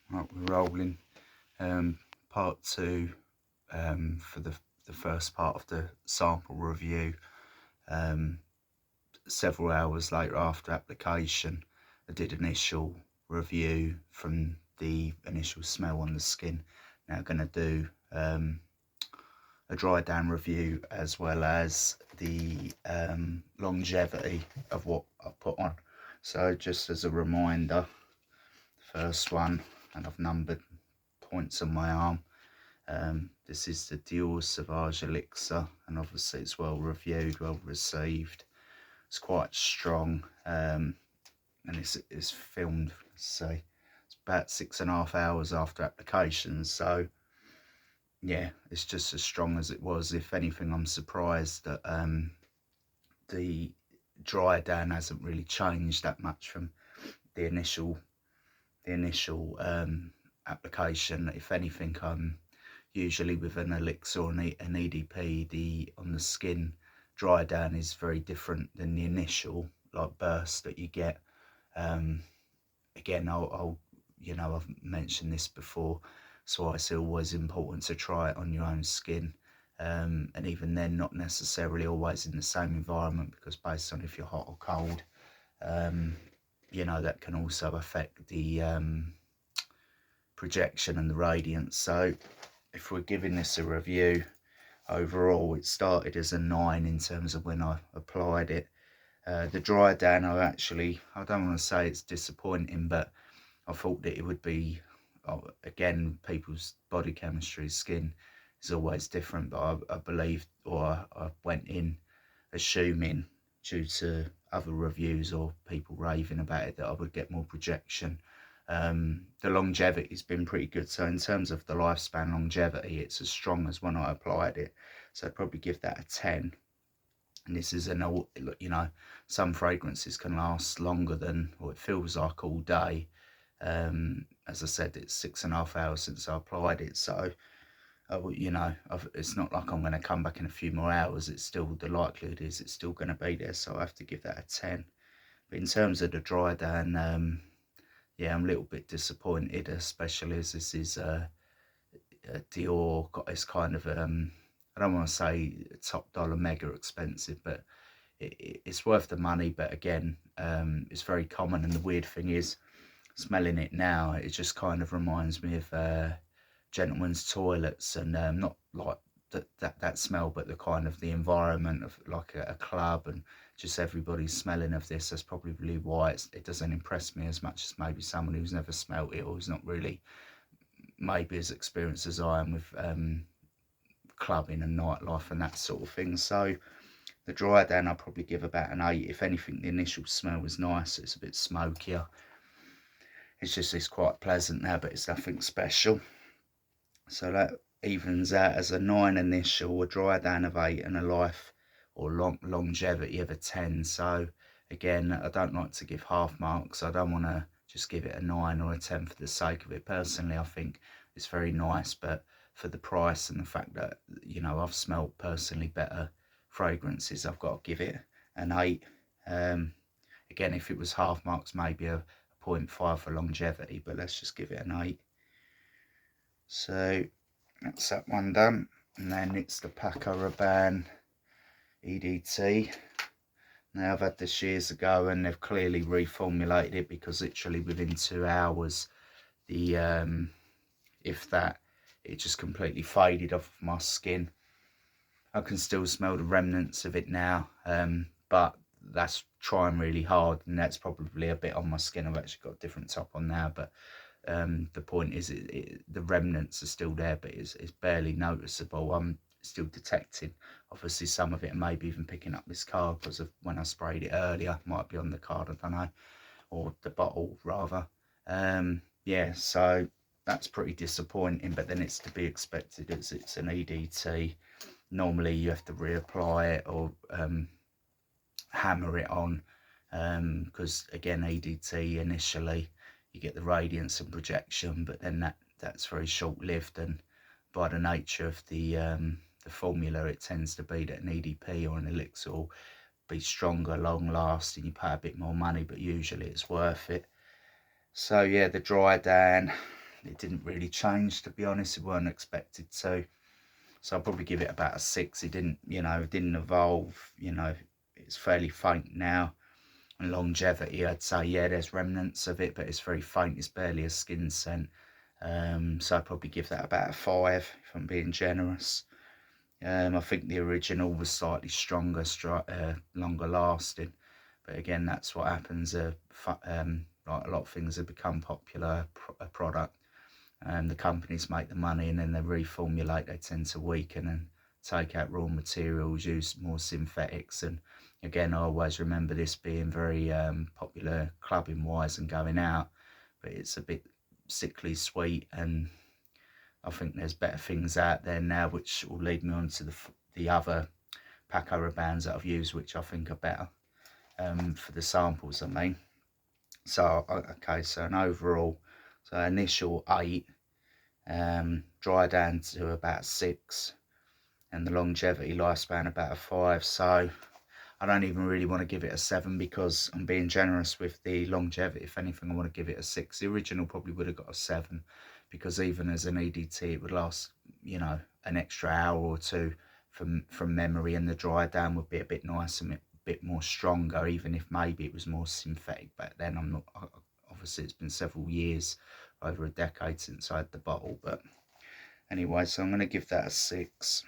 Right, we're rolling. Part two for the first part of the sample review. Several hours later after application, I did initial review from the initial smell on the skin. Now I'm going to do a dry down review as well as the longevity of what I put on. So just as a reminder, first one, and I've numbered points on my arm. This is the Dior Sauvage elixir, and obviously it's well reviewed, well received. It's quite strong, and it's filmed, say, it's about 6.5 hours after application. So yeah, it's just as strong as it was. If anything, I'm surprised that the dry down hasn't really changed that much from the initial application. If anything, usually with an elixir or an EDP, the on the skin dry down is very different than the initial like burst that you get. Again, I'll I've mentioned this before, so it's always important to try it on your own skin, and even then not necessarily always in the same environment, because based on if you're hot or cold, that can also affect the projection and the radiance. So if we're giving this a review, overall it started as a 9 in terms of when I applied it. The dry down, I don't want to say it's disappointing, but I thought that it would be, again, people's body chemistry, skin is always different, but I believed, or I went in assuming, due to other reviews or people raving about it, that I would get more projection. The longevity has been pretty good. So in terms of the lifespan longevity, it's as strong as when I applied it. So I'd probably give that a 10. And this is some fragrances can last longer than, or it feels like, all day. As I said, it's 6.5 hours since I applied it. So, it's not like I'm going to come back in a few more hours. It's still, the likelihood is it's still going to be there. So I have to give that a 10. But in terms of the dry down, yeah, I'm a little bit disappointed, especially as this is a Dior. It's kind of I don't want to say top dollar, mega expensive, but it's worth the money. But again, it's very common, and the weird thing is, smelling it now, it just kind of reminds me of gentlemen's toilets, and not like that smell, but the kind of the environment of like a club, and just everybody's smelling of this. That's probably why it doesn't impress me as much as maybe someone who's never smelt it, or who's not really maybe as experienced as I am with clubbing and nightlife and that sort of thing. So the dry down, I'll probably give about an 8. If anything, the initial smell was nice. It's a bit smokier. It's quite pleasant now, but it's nothing special. So that evens out as a 9 initial, a dry down of 8, and a life or longevity of a 10. So again, I don't like to give half marks. I don't want to just give it a 9 or a 10 for the sake of it. Personally, I think it's very nice, but for the price and the fact that, I've smelled personally better fragrances, I've got to give it an 8. Again, if it was half marks, maybe a 0.5 for longevity, but let's just give it an 8. So that's that one done. And then it's the Paco Rabanne EDT. Now, I've had this years ago, and they've clearly reformulated it, because literally within 2 hours, the if that, it just completely faded off of my skin. I can still smell the remnants of it now, but that's trying really hard, and that's probably a bit on my skin. I've actually got a different top on now, but the point is, the remnants are still there, but it's barely noticeable. I'm still detecting, obviously, some of it, maybe even picking up this card because of when I sprayed it earlier. Might be on the card, I don't know, or the bottle rather. Yeah, so that's pretty disappointing, but then it's to be expected as it's an EDT. Normally you have to reapply it or hammer it on, because again, EDT initially you get the radiance and projection, but then that's very short-lived, and by the nature of the formula, it tends to be that an EDP or an elixir will be stronger, long lasting. You pay a bit more money, but usually it's worth it. So yeah, the dry down, it didn't really change, to be honest. It weren't expected to. So I'll probably give it about a 6. It didn't, didn't evolve. It's fairly faint now. And longevity, I'd say, yeah, there's remnants of it, but it's very faint. It's barely a skin scent. So I'd probably give that about a 5 if I'm being generous. I think the original was slightly stronger, longer lasting. But again, that's what happens. Like a lot of things have become popular, a product. The companies make the money and then they reformulate. They tend to weaken and take out raw materials, use more synthetics. And again, I always remember this being very popular clubbing wise and going out, but it's a bit sickly sweet, and I think there's better things out there now, which will lead me on to the other Paco Rabannes that I've used, which I think are better for the samples, I mean. So, okay, so an overall, so initial 8, dry down to about 6, and the longevity lifespan about a 5. So I don't even really want to give it a 7 because I'm being generous with the longevity. If anything, I want to give it a 6. The original probably would have got a 7 because even as an EDT, it would last, an extra hour or two from memory, and the dry down would be a bit nicer and a bit more stronger, even if maybe it was more synthetic back then. I'm not, obviously it's been several years, over a decade since I had the bottle, but anyway, so I'm going to give that a 6.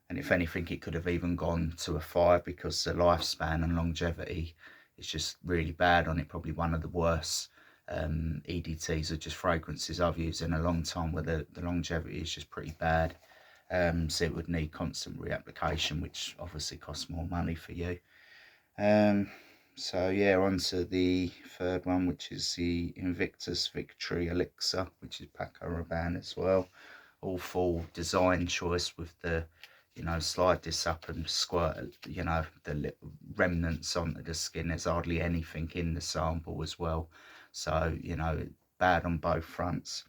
And if anything, it could have even gone to a 5 because the lifespan and longevity is just really bad on it. Probably one of the worst EDTs or just fragrances I've used in a long time, where the longevity is just pretty bad. So it would need constant reapplication, which obviously costs more money for you. So yeah, on to the third one, which is the Invictus Victory Elixir, which is Paco Rabanne as well. All full design choice with the, slide this up and squirt, the little remnants onto the skin. There's hardly anything in the sample as well. So, bad on both fronts.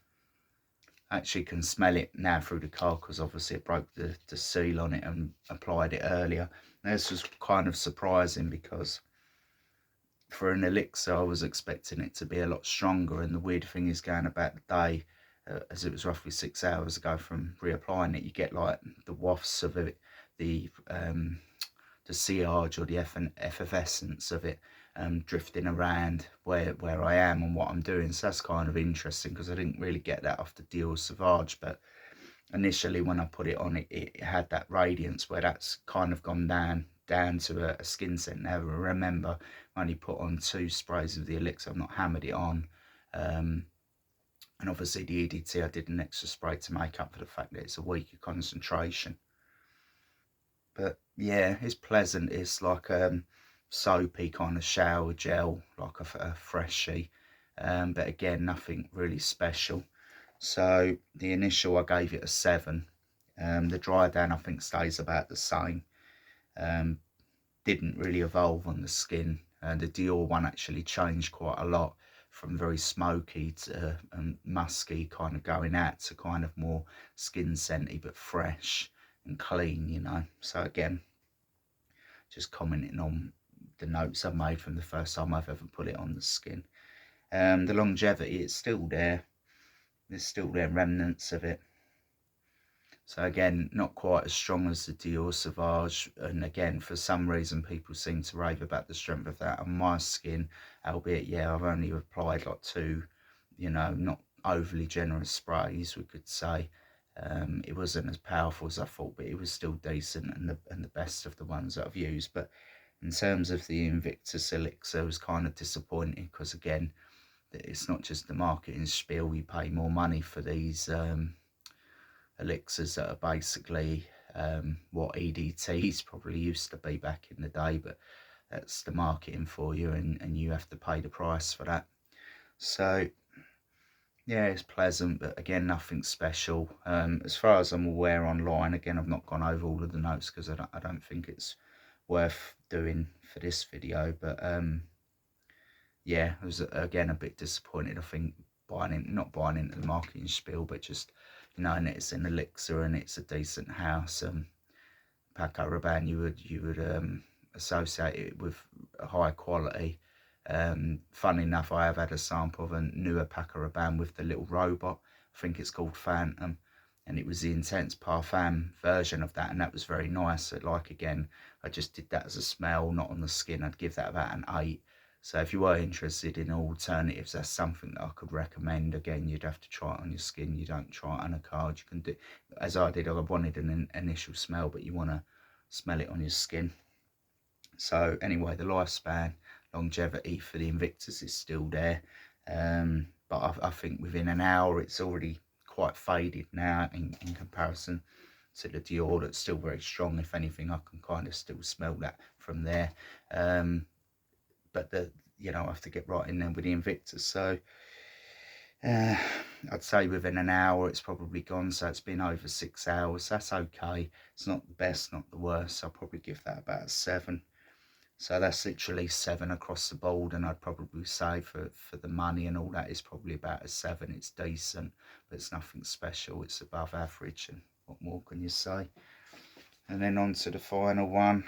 Actually can smell it now through the car because obviously it broke the seal on it and applied it earlier. And this was kind of surprising because for an elixir I was expecting it to be a lot stronger, and the weird thing is, going about the day, as it was roughly 6 hours ago from reapplying it, you get like the wafts of it, the sillage or the effervescence of it drifting around where I am and what I'm doing. So that's kind of interesting because I didn't really get that off the Dior Sauvage, but initially when I put it on, it had that radiance where that's kind of gone down to a skin scent. Now remember, I only put on 2 sprays of the elixir, I've not hammered it on. And obviously the EDT, I did an extra spray to make up for the fact that it's a weaker concentration. But yeah, it's pleasant. It's like soapy kind of shower gel, like a freshie. But again, nothing really special. So the initial, I gave it a 7. The dry down I think stays about the same. Didn't really evolve on the skin. The Dior one actually changed quite a lot, from very smoky to musky, kind of going out to kind of more skin scenty but fresh and clean, So again, just commenting on the notes I've made from the first time I've ever put it on the skin. The longevity, it's still there. There's still there remnants of it. So again, not quite as strong as the Dior Sauvage, and again, for some reason people seem to rave about the strength of that on my skin, albeit yeah, I've only applied like 2, not overly generous sprays, we could say. It wasn't as powerful as I thought, but it was still decent and the best of the ones that I've used. But in terms of the Invictus Elixir, I was kind of disappointed because again, it's not just the marketing spiel. You pay more money for these elixirs that are basically what EDTs probably used to be back in the day, but that's the marketing for you, and you have to pay the price for that. So yeah, it's pleasant, but again, nothing special. As far as I'm aware online, again, I've not gone over all of the notes because I don't think it's worth doing for this video, but yeah, I was again a bit disappointed. I think not buying into the marketing spiel, but just knowing that it's an elixir and it's a decent house. Paco Rabanne, you would associate it with a high quality, Funny enough, I have had a sample of a newer Paco Rabanne with the little robot. I think it's called Phantom, and it was the Intense Parfum version of that, and that was very nice. So, like, again, I just did that as a smell, not on the skin. I'd give that about an 8. So if you were interested in alternatives, that's something that I could recommend. Again, you'd have to try it on your skin. You don't try it on a card. You can do, as I did, I wanted an initial smell, but you want to smell it on your skin. So anyway, the lifespan, longevity for the Invictus is still there. But I think within an hour, it's already quite faded now in comparison to the Dior. That's still very strong. If anything, I can kind of still smell that from there. But I have to get right in there with the Invictus. So I'd say within an hour it's probably gone. So it's been over 6 hours. That's okay. It's not the best, not the worst. I'll probably give that about a 7. So that's literally 7 across the board, and I'd probably say for the money and all that, is probably about a 7. It's decent, but it's nothing special. It's above average, and what more can you say? And then on to the final one,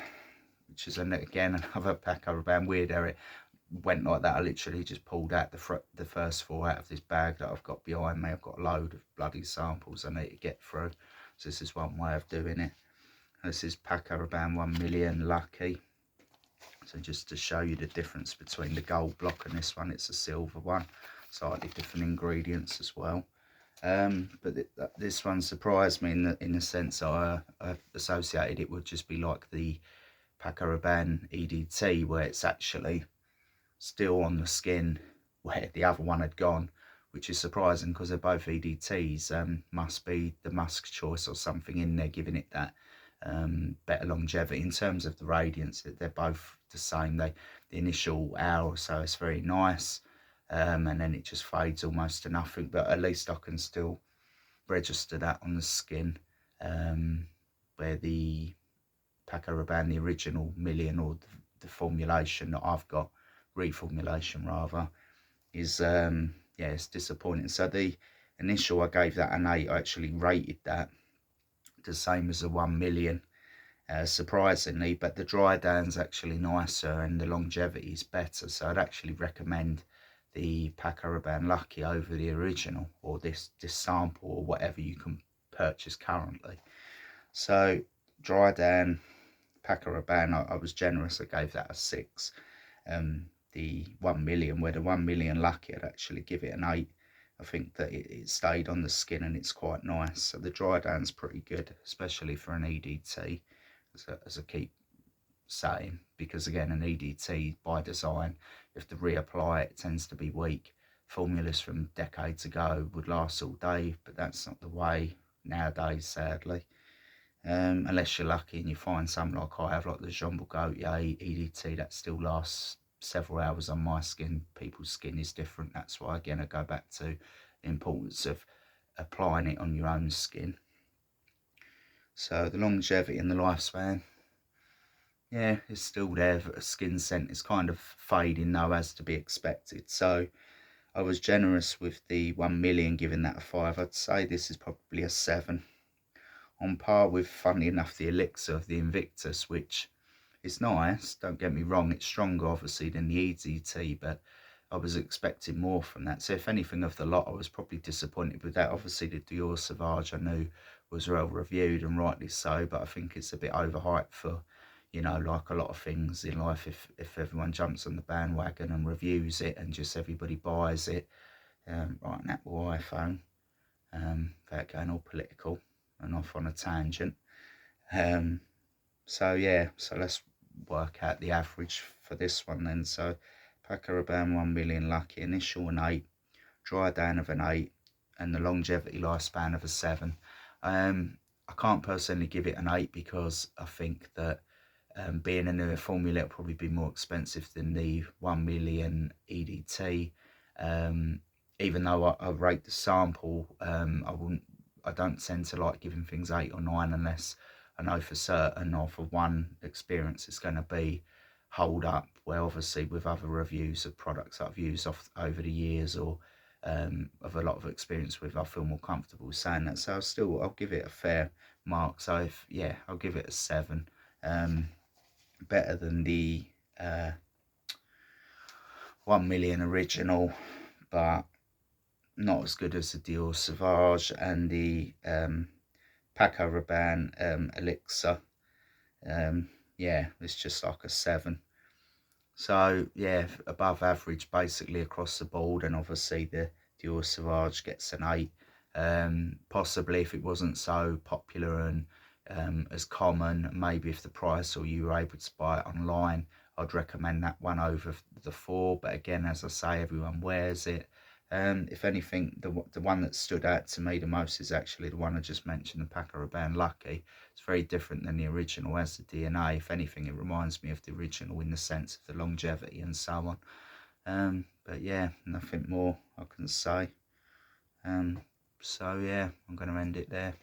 which is again another Paco Rabanne. Weird how it went like that. I literally just pulled out the first 4 out of this bag that I've got behind me. I've got a load of bloody samples I need to get through. So this is one way of doing it. This is Paco Rabanne 1 Million Lucky. So just to show you the difference between the gold block and this one, it's a silver one. Slightly different ingredients as well. But this one surprised me in the sense that I associated it would just be like the Paco Rabanne EDT, where it's actually still on the skin where the other one had gone, which is surprising because they're both EDTs. Must be the musk choice or something in there giving it that better longevity. In terms of the radiance, they're both the same. The initial hour or so is very nice, and then it just fades almost to nothing, but at least I can still register that on the skin, where the Paco Rabanne, the original Million, or the formulation that I've got, reformulation rather, is it's disappointing. So the initial, I gave that an 8. I actually rated that the same as the 1 Million, surprisingly, but the dry down's actually nicer and the longevity is better. So I'd actually recommend the Paco Rabanne Lucky over the original, or this sample, or whatever you can purchase currently. So dry down Paco Rabanne, I was generous. I gave that a 6. The 1 Million, where the 1 Million Lucky, I'd actually give it an 8. I think that it stayed on the skin and it's quite nice. So the dry down's pretty good, especially for an EDT, as I keep saying, because again, an EDT by design, you have to reapply it. It tends to be weak. Formulas from decades ago would last all day, but that's not the way nowadays, sadly. Unless you're lucky and you find some like I have, like the Jean Gaultier EDT, that still lasts several hours on my skin. People's skin is different. That's why, again, I go back to the importance of applying it on your own skin. So the longevity and the lifespan, yeah, it's still there. But a skin scent is kind of fading though, as to be expected. So I was generous with the 1 Million, giving that a 5. I'd say this is probably a 7. On par with, funnily enough, the Elixir of the Invictus, which is nice, don't get me wrong. It's stronger, obviously, than the EDT, but I was expecting more from that. So if anything of the lot, I was probably disappointed with that. Obviously, the Dior Sauvage I knew was well reviewed, and rightly so, but I think it's a bit overhyped for, like a lot of things in life. If everyone jumps on the bandwagon and reviews it and just everybody buys it, like an Apple iPhone, without going all political and off on a tangent. So yeah, so let's work out the average for this one then. So Paco Rabanne 1 Million Lucky, initial an 8, dry down of an 8, and the longevity lifespan of a 7. I can't personally give it an 8 because I think that being a newer formula, it'll probably be more expensive than the 1 Million EDT. Even though I rate the sample, I don't tend to like giving things 8 or 9 unless I know for certain, or for one experience, it's going to be hold up. Well, obviously with other reviews of products that I've used over the years, or of a lot of experience with, I feel more comfortable saying that. So I'll give it a fair mark. So I'll give it a 7. Better than the 1 million original, but not as good as the Dior Sauvage and the Paco Rabanne Elixir. Yeah, it's just like a 7. So yeah, above average basically across the board, and obviously the Dior Sauvage gets an 8. Possibly if it wasn't so popular and as common, maybe if the price or you were able to buy it online, I'd recommend that one over the 4. But again, as I say, everyone wears it. If anything, the one that stood out to me the most is actually the one I just mentioned, the Paco Rabanne Lucky. It's very different than the original as the DNA. If anything, it reminds me of the original in the sense of the longevity and so on. But yeah, nothing more I can say. So yeah, I'm going to end it there.